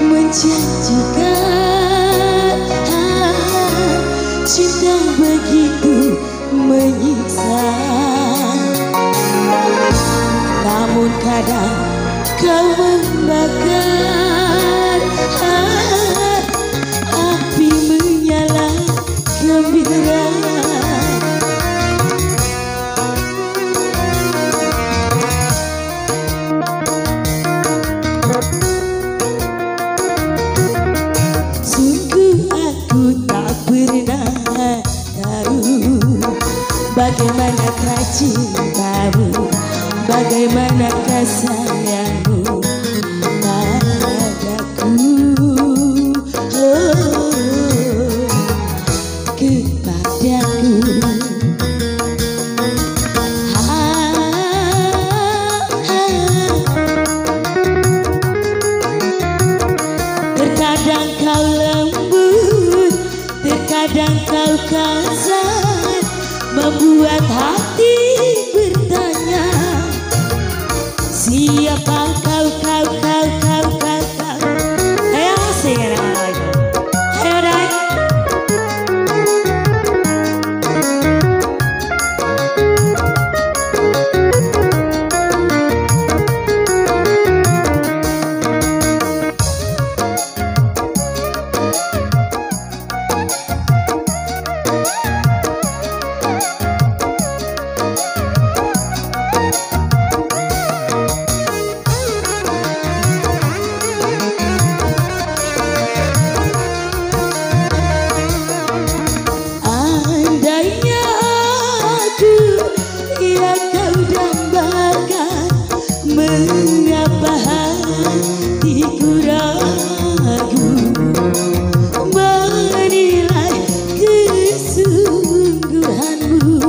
Menjanjikan cinta begitu menyiksa, namun kadang kau membakar api menyala gembira. Bagaimanakah cintamu, bagaimanakah sayangmu padaku, kepadaku. Terkadang kau lembut, terkadang kau kasar, membuat hati bertanya, siapa kau, kau, kau, kau, kau, kau. Ayo sing lagi, ayo dai. Mengapa hatiku ragu menilai kesungguhanmu?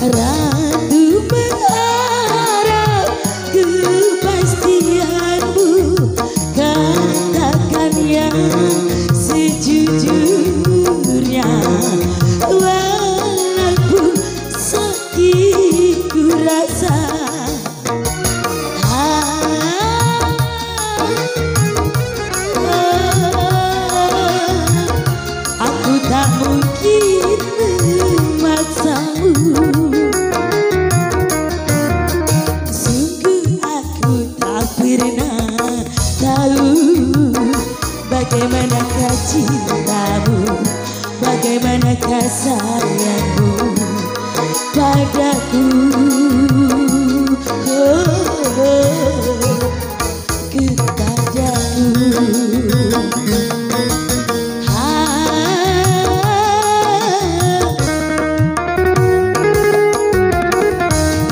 Ragu mengharap kepastianmu, katakan yang sejujurnya, walaupun sakit ku rasa. Aku tak mungkin memaksamu. Sungguh aku tak pernah tahu bagaimanakah cintamu, bagaimanakah sayangmu padaku, kepadaku.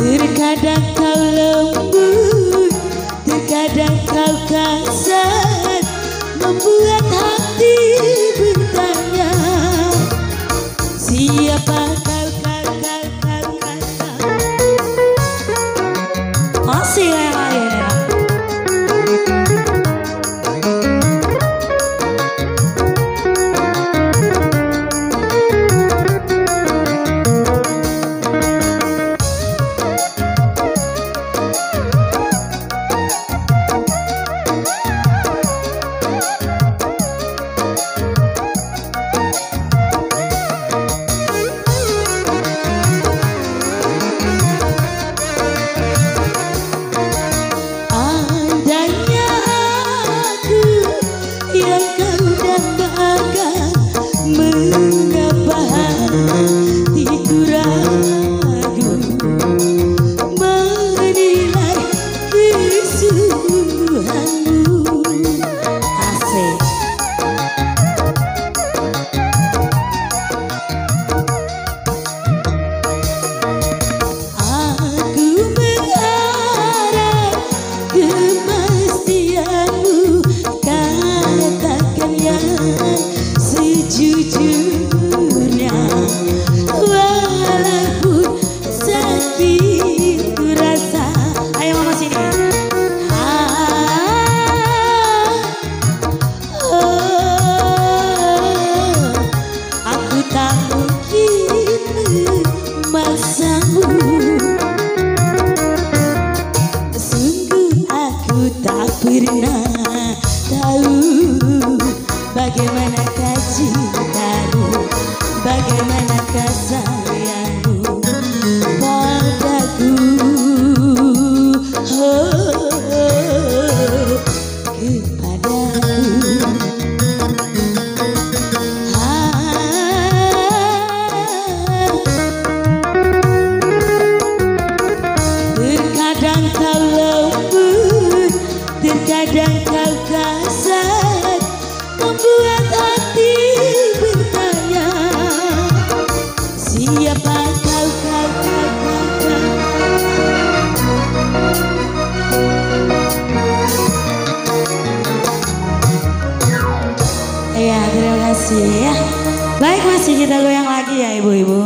Terkadang kau lembut, terkadang kau kasar, membuat hati bertanya, siapa kau, kau, kau, kau, kau, kau. tahu bagaimanakah cintamu, bagaimanakah sayangmu padaku. Terkadang kau lembut, terkadang kau kasar, membuat hati bertanya, siapa kau. Ya, terima kasih ya. Baik, masih kita goyang lagi ya ibu-ibu.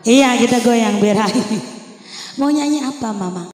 Iya, kita goyang berahi. Mau nyanyi apa mama?